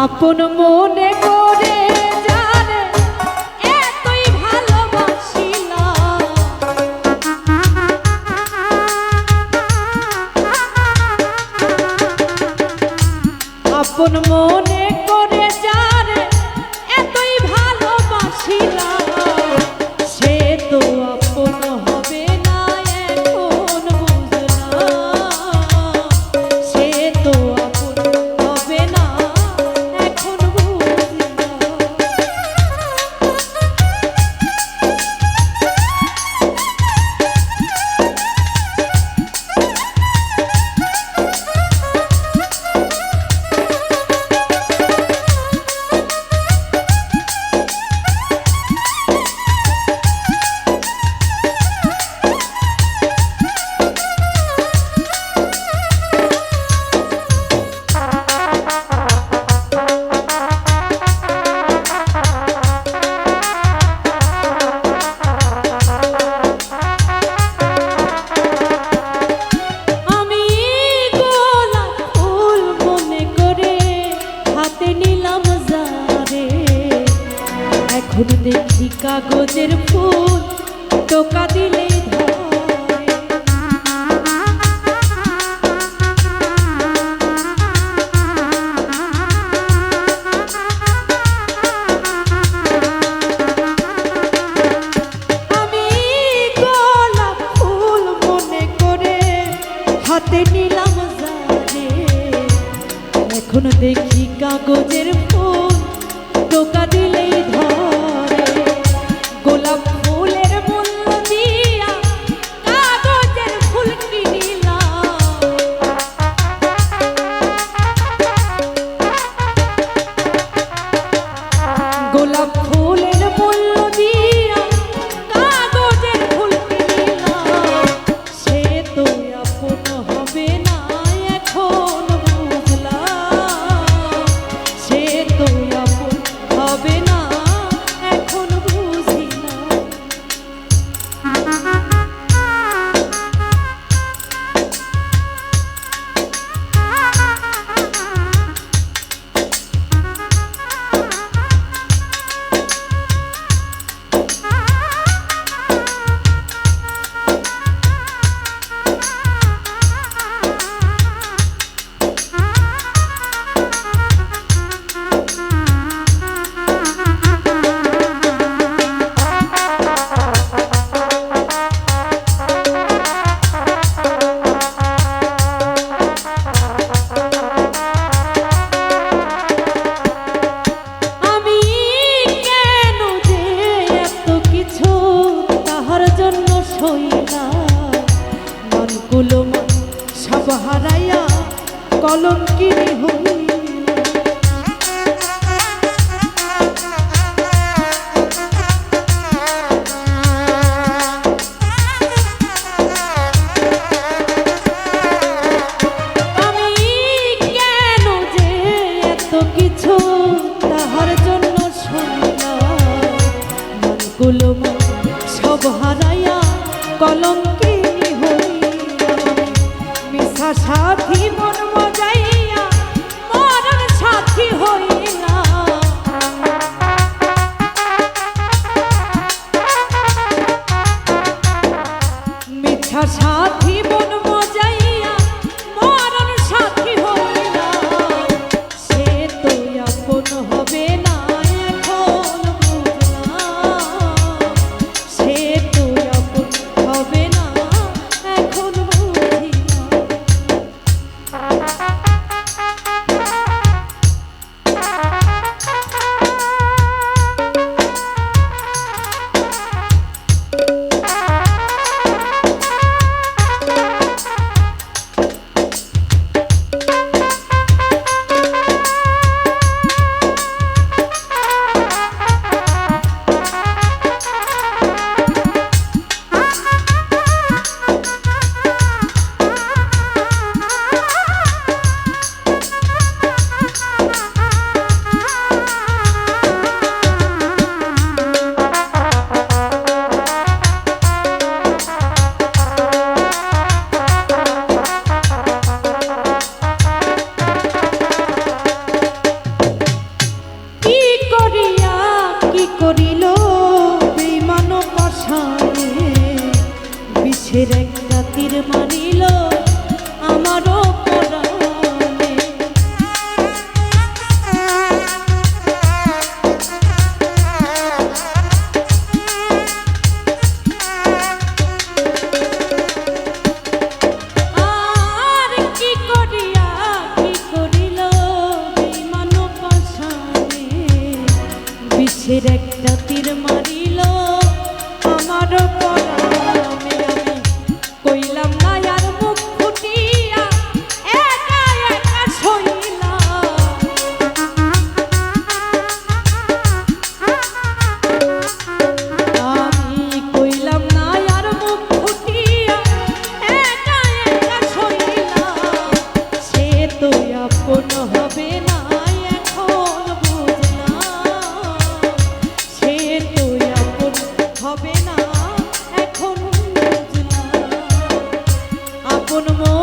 আপন মনে করে জানে এতই ভালোবাসিলাম, আপন মনে করে জানে এতই ভালোবাসিলাম, সে তো আপন হবে না এখন বুঝলাম, সে তো আপন হবে না এখন বুঝলাম। এখন দেখি কাগজের ফুল টোকা দিলেই ধরে, আমি গোলাপ ফুল মনে করে হাতে নিলাম জারে, এখন দেখি কাগজের ফুল টোকা দিলেই ধরে, গোলাপ ফুলের মূল্য দিয়া কাগজের ফুল কিনিলাম, গোলাপ ফুলের মূল্য দিয়া কাগজের ফুল কিনিলাম, সে তো আপন হবে না এখন বুঝলাম, সে তো আপন হবে না এখন বুঝিলাম। সব হারাইয়া কলঙ্কিনী হইল, আমি কেন যে এত কিছু তাহার জন্য সইলাম, মনগুলো সব হারাইয়া কলঙ্কিনী হইল, মিশা সাথী মন মজাইয়া মরণ সাথী হইলা, মিথ্যা সাথী মন মজাইয়া মরণ সাথী হইলা, সে তো আপন হবে না এখন বুঝলাম, সে তো আপন হবে না এখন বুঝিলাম। আপন মন